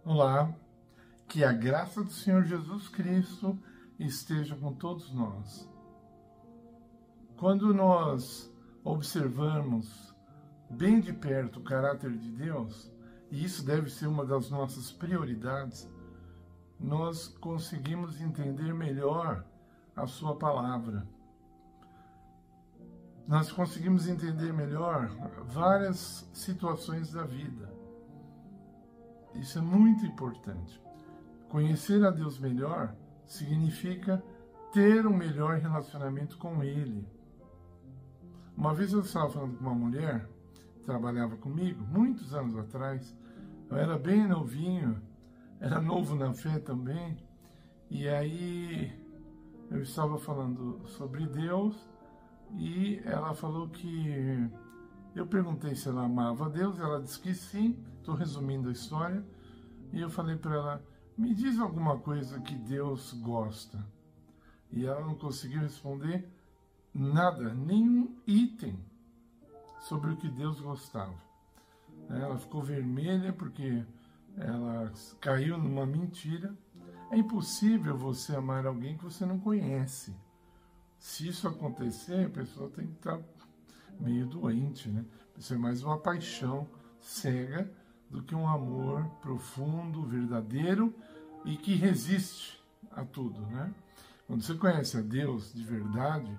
Olá, que a graça do Senhor Jesus Cristo esteja com todos nós. Quando nós observamos bem de perto o caráter de Deus, e isso deve ser uma das nossas prioridades, nós conseguimos entender melhor a sua palavra. Nós conseguimos entender melhor várias situações da vida. Isso é muito importante. Conhecer a Deus melhor significa ter um melhor relacionamento com Ele. Uma vez eu estava falando com uma mulher que trabalhava comigo, muitos anos atrás. Eu era bem novinho, era novo na fé também. E aí eu estava falando sobre Deus e ela falou que... Eu perguntei se ela amava a Deus, ela disse que sim, estou resumindo a história, e eu falei para ela, me diz alguma coisa que Deus gosta. E ela não conseguiu responder nada, nenhum item sobre o que Deus gostava. Ela ficou vermelha porque ela caiu numa mentira. É impossível você amar alguém que você não conhece. Se isso acontecer, a pessoa tem que estar meio doente, né? Isso é mais uma paixão cega do que um amor profundo, verdadeiro e que resiste a tudo, né? Quando você conhece a Deus de verdade,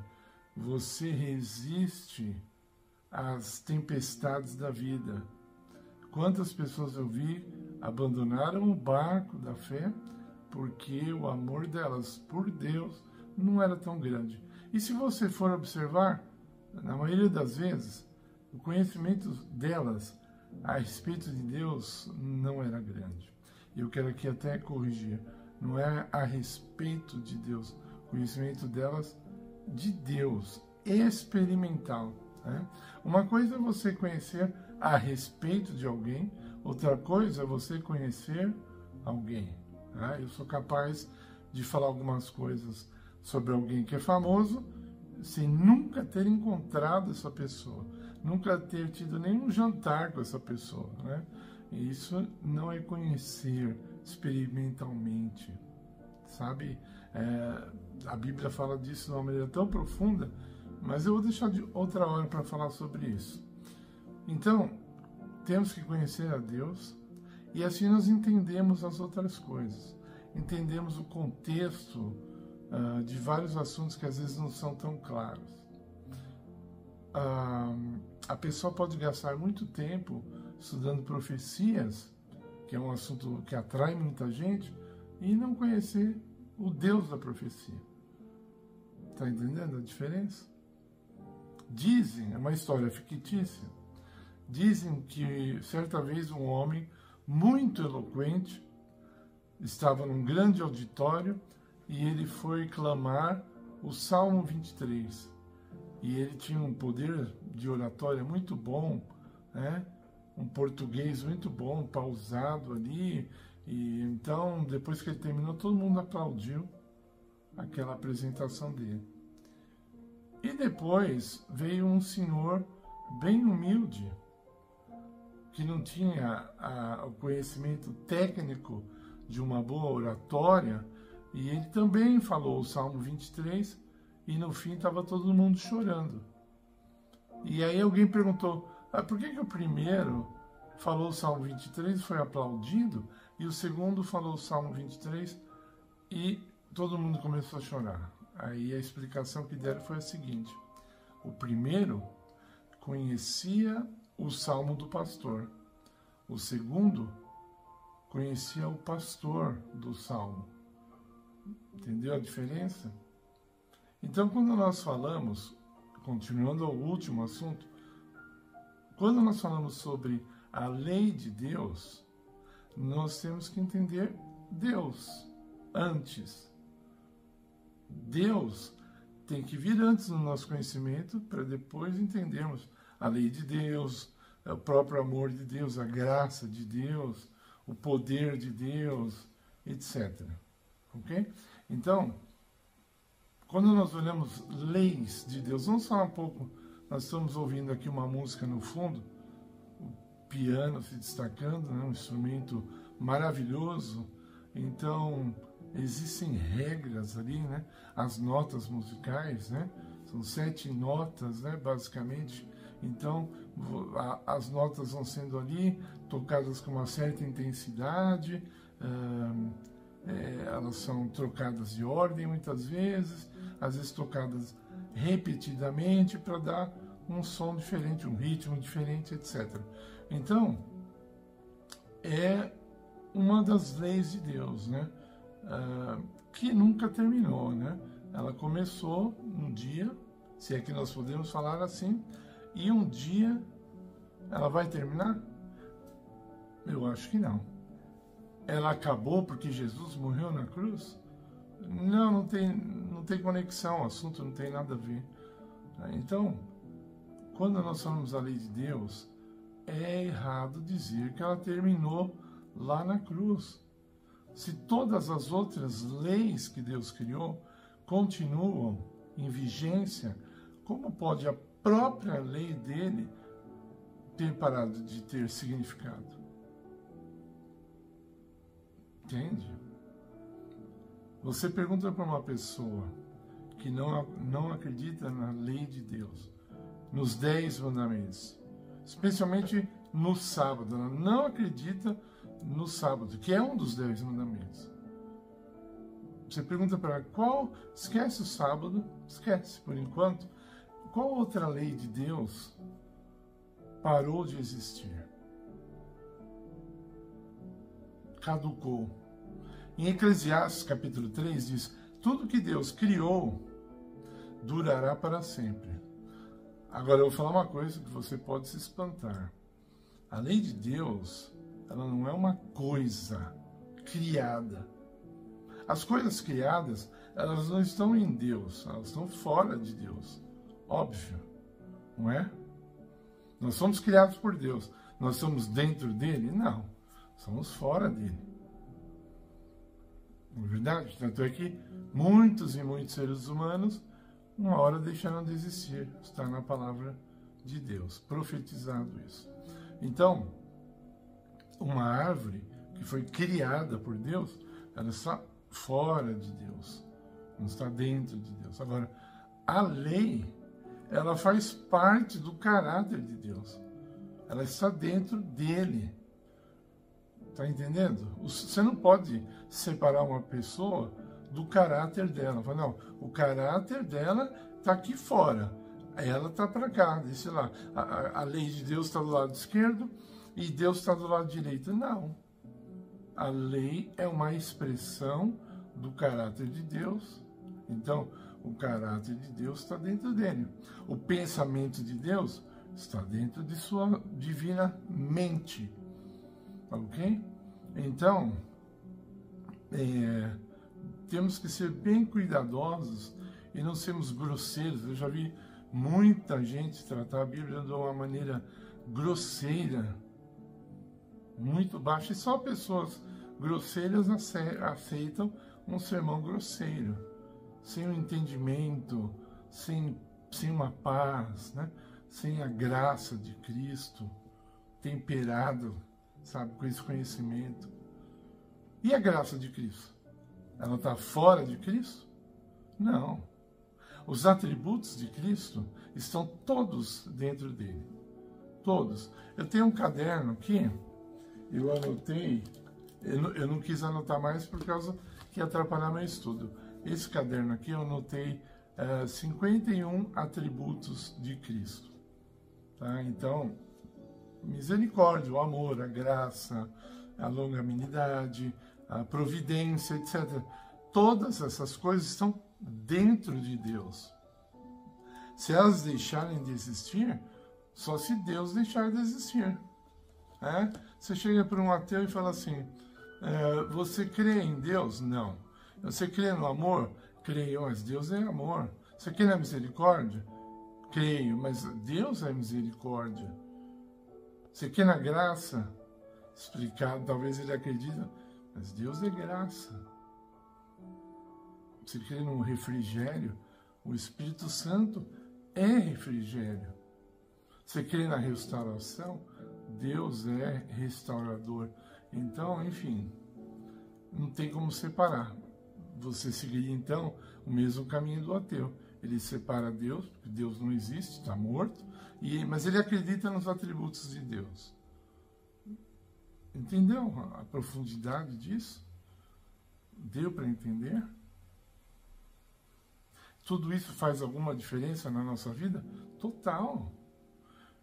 você resiste às tempestades da vida. Quantas pessoas eu vi abandonaram o barco da fé porque o amor delas por Deus não era tão grande. E se você for observar, na maioria das vezes, o conhecimento delas a respeito de Deus não era grande. Eu quero aqui até corrigir. Não é a respeito de Deus. O conhecimento delas de Deus, experimental. Né? Uma coisa é você conhecer a respeito de alguém, outra coisa é você conhecer alguém. Né? Eu sou capaz de falar algumas coisas sobre alguém que é famoso, sem nunca ter encontrado essa pessoa, nunca ter tido nenhum jantar com essa pessoa, né? E isso não é conhecer experimentalmente, sabe? A Bíblia fala disso de uma maneira tão profunda, mas eu vou deixar de outra hora para falar sobre isso. Então, temos que conhecer a Deus e assim nós entendemos as outras coisas, entendemos o contexto de vários assuntos que às vezes não são tão claros. A pessoa pode gastar muito tempo estudando profecias, que é um assunto que atrai muita gente, e não conhecer o Deus da profecia. Está entendendo a diferença? Dizem, é uma história fictícia, dizem que certa vez um homem muito eloquente estava num grande auditório e ele foi clamar o Salmo 23. E ele tinha um poder de oratória muito bom, né? Um português muito bom, pausado ali. E então, depois que ele terminou, todo mundo aplaudiu aquela apresentação dele. E depois veio um senhor bem humilde, que não tinha o conhecimento técnico de uma boa oratória, e ele também falou o Salmo 23, e no fim estava todo mundo chorando. E aí alguém perguntou, por que o primeiro falou o Salmo 23 e foi aplaudido, e o segundo falou o Salmo 23 e todo mundo começou a chorar? Aí a explicação que deram foi a seguinte: o primeiro conhecia o Salmo do pastor, o segundo conhecia o pastor do Salmo. Entendeu a diferença? Então, quando nós falamos, continuando ao último assunto, quando nós falamos sobre a lei de Deus, nós temos que entender Deus antes. Deus tem que vir antes no nosso conhecimento para depois entendermos a lei de Deus, o próprio amor de Deus, a graça de Deus, o poder de Deus, etc. Ok? Então, quando nós olhamos leis de Deus, vamos falar um pouco, nós estamos ouvindo aqui uma música no fundo, o piano se destacando, né, um instrumento maravilhoso. Então, existem regras ali, né? As notas musicais, né? São 7 notas, né? Basicamente. Então, as notas vão sendo ali tocadas com uma certa intensidade, elas são trocadas de ordem muitas vezes, às vezes tocadas repetidamente para dar um som diferente, um ritmo diferente, etc. Então, é uma das leis de Deus, né? Que nunca terminou, né? Ela começou um dia, se é que nós podemos falar assim, e um dia ela vai terminar? Eu acho que não. Ela acabou porque Jesus morreu na cruz? Não tem conexão, o assunto não tem nada a ver. Então, quando nós falamos a lei de Deus, é errado dizer que ela terminou lá na cruz. Se todas as outras leis que Deus criou continuam em vigência, como pode a própria lei dele ter parado de ter significado? Entende? Você pergunta para uma pessoa que não acredita na lei de Deus, nos 10 mandamentos, especialmente no sábado, ela não acredita no sábado, que é um dos 10 mandamentos. Você pergunta para ela, esquece o sábado, esquece por enquanto, qual outra lei de Deus parou de existir? Caducou. Em Eclesiastes capítulo 3 diz, tudo que Deus criou durará para sempre. Agora eu vou falar uma coisa que você pode se espantar. A lei de Deus, ela não é uma coisa criada. As coisas criadas, elas não estão em Deus, elas estão fora de Deus. Óbvio, não é? Nós somos criados por Deus. Nós somos dentro dele? Não. Somos fora dele. Não é verdade? Tanto é que muitos e muitos seres humanos, uma hora deixaram de existir. Está na palavra de Deus, profetizado isso. Então, uma árvore que foi criada por Deus, ela está fora de Deus, não está dentro de Deus. Agora, a lei, ela faz parte do caráter de Deus. Ela está dentro dele. Está entendendo? Você não pode separar uma pessoa do caráter dela. Fala, não, o caráter dela está aqui fora. Ela está para cá, deixa lá. A lei de Deus está do lado esquerdo e Deus está do lado direito. Não. A lei é uma expressão do caráter de Deus. Então, o caráter de Deus está dentro dele. O pensamento de Deus está dentro de sua divina mente. Ok? Então, temos que ser bem cuidadosos e não sermos grosseiros. Eu já vi muita gente tratar a Bíblia de uma maneira grosseira, muito baixa, e só pessoas grosseiras aceitam um sermão grosseiro, sem um entendimento, sem uma paz, né? Sem a graça de Cristo, temperado, sabe, com esse conhecimento. E a graça de Cristo? Ela está fora de Cristo? Não. Os atributos de Cristo estão todos dentro dele. Todos. Eu tenho um caderno aqui, eu anotei, eu não quis anotar mais por causa que ia atrapalhar meu estudo. Esse caderno aqui eu anotei 51 atributos de Cristo. Tá? Então, misericórdia, o amor, a graça, a longanimidade, a providência, etc. Todas essas coisas estão dentro de Deus. Se elas deixarem de existir, só se Deus deixar de existir. Você chega para um ateu e fala assim, você crê em Deus? Não. Você crê no amor? Creio, mas Deus é amor. Você crê na misericórdia? Creio, mas Deus é misericórdia. Você crê na graça? Explicado, talvez ele acredite, mas Deus é graça. Você crê no refrigério? O Espírito Santo é refrigério. Você crê na restauração? Deus é restaurador. Então, enfim, não tem como separar. Você seguiria, então, o mesmo caminho do ateu. Ele separa Deus, porque Deus não existe, está morto, mas ele acredita nos atributos de Deus. Entendeu a profundidade disso? Deu para entender? Tudo isso faz alguma diferença na nossa vida? Total.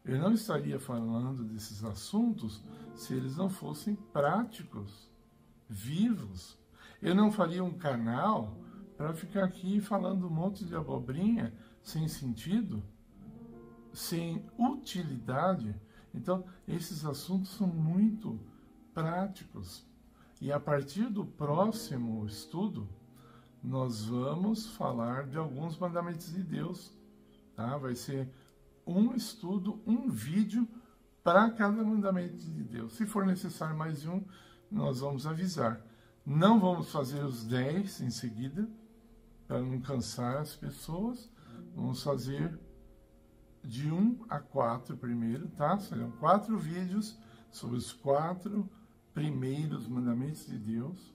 Eu não estaria falando desses assuntos se eles não fossem práticos, vivos. Eu não faria um canal para ficar aqui falando um monte de abobrinha sem sentido, sem utilidade. Então, esses assuntos são muito práticos. E a partir do próximo estudo, nós vamos falar de alguns mandamentos de Deus. Tá? Vai ser um estudo, um vídeo para cada mandamento de Deus. Se for necessário mais um, nós vamos avisar. Não vamos fazer os 10 em seguida, para não cansar as pessoas. Vamos fazer de 1 a 4 primeiro, tá? Serão 4 vídeos sobre os 4 primeiros mandamentos de Deus.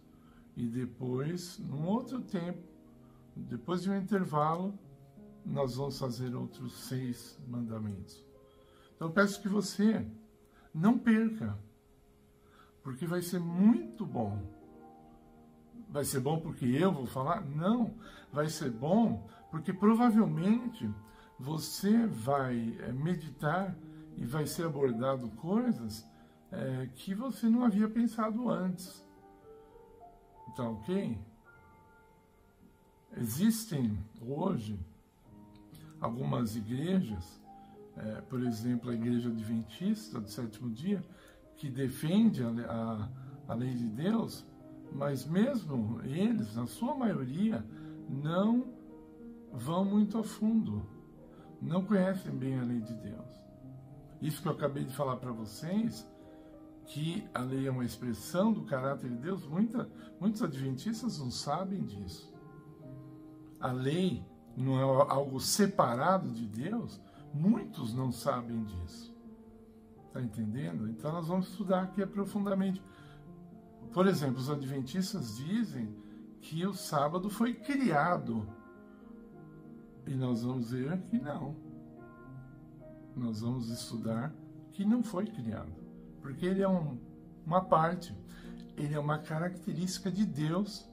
E depois, num outro tempo, depois de um intervalo, nós vamos fazer outros 6 mandamentos. Então eu peço que você não perca, porque vai ser muito bom. Vai ser bom porque eu vou falar? Não, vai ser bom porque provavelmente você vai meditar e vai ser abordado coisas que você não havia pensado antes. Tá ok? Existem hoje algumas igrejas, por exemplo, a Igreja Adventista do Sétimo Dia, que defende a lei de Deus, mas mesmo eles, na sua maioria, não vão muito a fundo, não conhecem bem a lei de Deus. Isso que eu acabei de falar para vocês, que a lei é uma expressão do caráter de Deus, muitos adventistas não sabem disso. A lei não é algo separado de Deus, muitos não sabem disso. Está entendendo? Então nós vamos estudar aqui profundamente. Por exemplo, os adventistas dizem que o sábado foi criado. E nós vamos ver que não. Nós vamos estudar que não foi criado. Porque ele é uma parte, ele é uma característica de Deus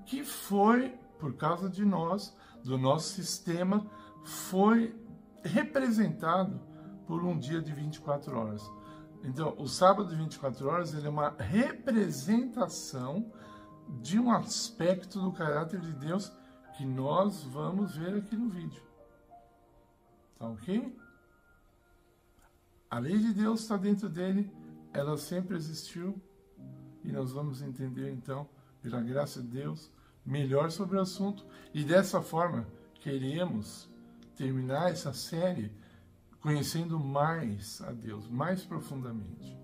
que foi, por causa de nós, do nosso sistema, foi representado por um dia de 24 horas. Então, o sábado de 24 horas ele é uma representação de um aspecto do caráter de Deus que nós vamos ver aqui no vídeo. Tá ok? A lei de Deus está dentro dele, ela sempre existiu e nós vamos entender então, pela graça de Deus, melhor sobre o assunto e dessa forma queremos terminar essa série conhecendo mais a Deus, mais profundamente.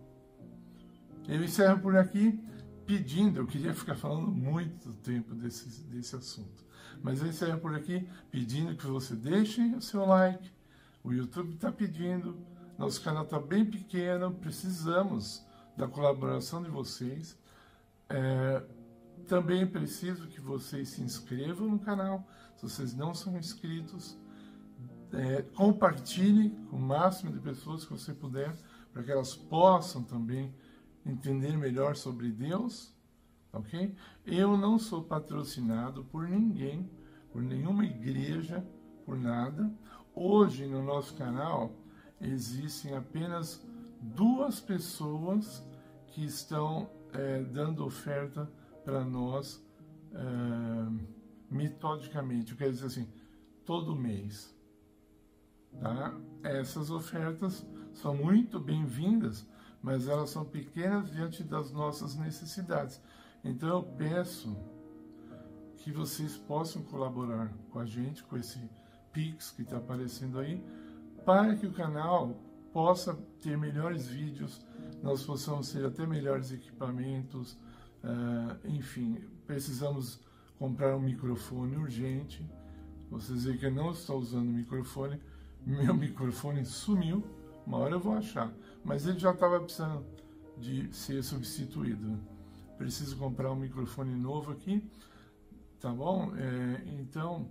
Eu encerro por aqui pedindo, eu queria ficar falando muito tempo desse assunto, mas eu encerro por aqui pedindo que você deixe o seu like, o YouTube está pedindo, nosso canal está bem pequeno, precisamos da colaboração de vocês. Também preciso que vocês se inscrevam no canal, se vocês não são inscritos. Compartilhe com o máximo de pessoas que você puder, para que elas possam também entender melhor sobre Deus, ok? Eu não sou patrocinado por ninguém, por nenhuma igreja, por nada. Hoje no nosso canal existem apenas 2 pessoas que estão dando oferta para nós metodicamente, eu quero dizer assim, todo mês. Tá? Essas ofertas são muito bem-vindas, mas elas são pequenas diante das nossas necessidades. Então eu peço que vocês possam colaborar com a gente, com esse Pix que está aparecendo aí, para que o canal possa ter melhores vídeos, nós possamos ter até melhores equipamentos, enfim, precisamos comprar um microfone urgente. Vocês veem que eu não estou usando o microfone, meu microfone sumiu, uma hora eu vou achar, mas ele já estava precisando de ser substituído. Preciso comprar um microfone novo aqui, tá bom? Então,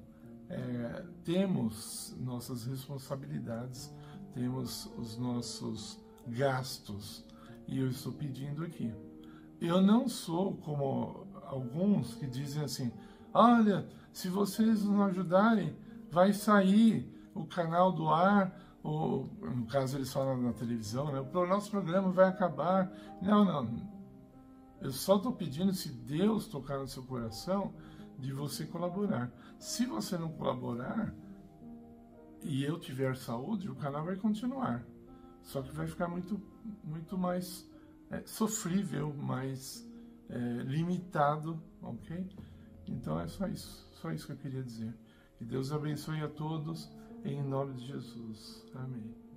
temos nossas responsabilidades, temos os nossos gastos, e eu estou pedindo aqui. Eu não sou como alguns que dizem assim, olha, se vocês nos ajudarem, vai sair o canal do ar, ou no caso eles falam na televisão, né? O nosso programa vai acabar. Não. Eu só estou pedindo, se Deus tocar no seu coração, de você colaborar. Se você não colaborar e eu tiver saúde, o canal vai continuar. Só que vai ficar muito mais sofrível, mais limitado, ok? Então é só isso que eu queria dizer. Que Deus abençoe a todos, em nome de Jesus. Amém.